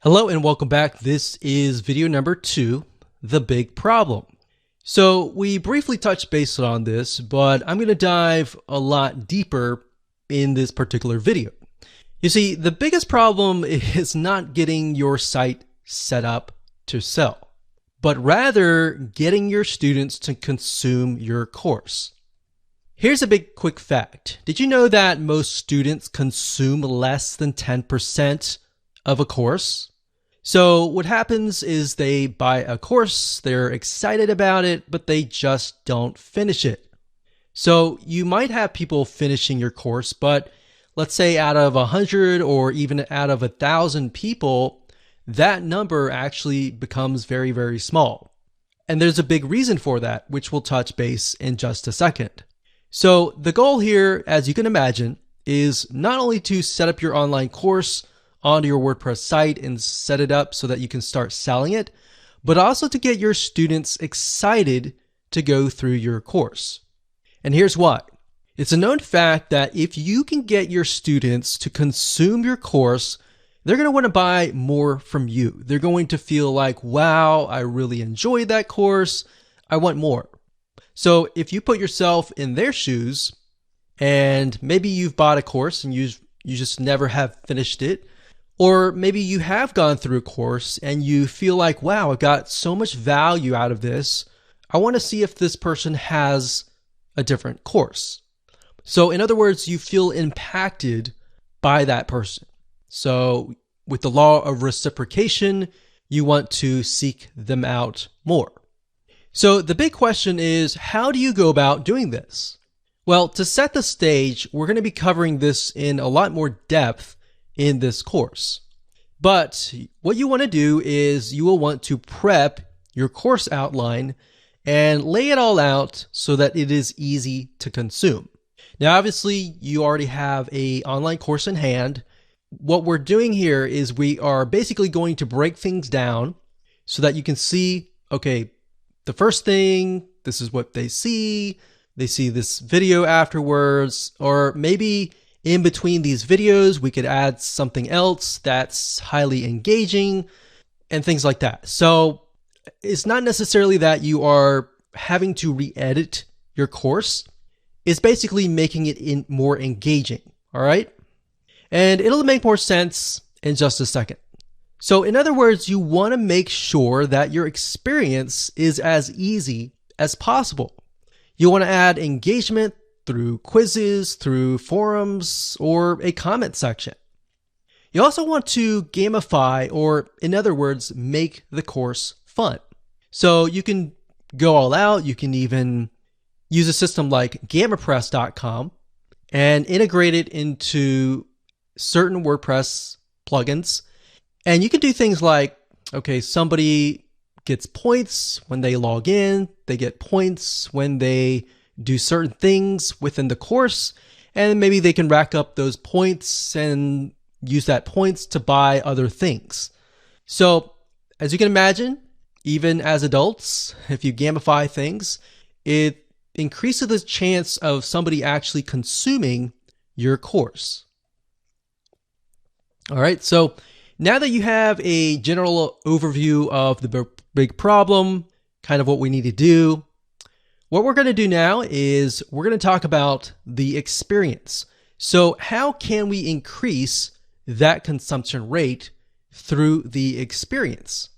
Hello and welcome back. This is video number 2, the big problem. So we briefly touched base on this, but I'm going to dive a lot deeper in this particular video. You see, the biggest problem is not getting your site set up to sell, but rather getting your students to consume your course. Here's a big quick fact. Did you know that most students consume less than 10% of a course? So what happens is they buy a course, they're excited about it, but they just don't finish it. So you might have people finishing your course, but let's say out of 100 or even out of 1,000 people, that number actually becomes very, very small. And there's a big reason for that, which we'll touch base in just a second. So the goal here, as you can imagine, is not only to set up your online course onto your WordPress site and set it up so that you can start selling it, but also to get your students excited to go through your course. And here's why. It's a known fact that if you can get your students to consume your course, they're going to want to buy more from you. They're going to feel like, wow, I really enjoyed that course. I want more. So if you put yourself in their shoes and maybe you've bought a course and you just never have finished it, or maybe you have gone through a course and you feel like, wow, I got so much value out of this. I want to see if this person has a different course. So in other words, you feel impacted by that person. So with the law of reciprocation, you want to seek them out more. So the big question is, how do you go about doing this? Well, to set the stage, we're going to be covering this in a lot more depth in this course. But what you want to do is you will want to prep your course outline and lay it all out so that it is easy to consume. Now, obviously, you already have an online course in hand. What we're doing here is we are basically going to break things down so that you can see, okay, the first thing, this is what they see this video afterwards, or maybe in between these videos, we could add something else that's highly engaging and things like that. So it's not necessarily that you are having to re-edit your course. It's basically making it more engaging, all right? And it'll make more sense in just a second. So in other words, you want to make sure that your experience is as easy as possible. You want to add engagement through quizzes, through forums, or a comment section. You also want to gamify, or in other words, make the course fun. So you can go all out. You can even use a system like learnpress.com and integrate it into certain WordPress plugins. And you can do things like, okay, somebody gets points when they log in, they get points when they do certain things within the course, and maybe they can rack up those points and use that points to buy other things. So as you can imagine, even as adults, if you gamify things, it increases the chance of somebody actually consuming your course. All right, so now that you have a general overview of the big problem, kind of what we need to do, what we're going to do now is we're going to talk about the experience. So how can we increase that consumption rate through the experience?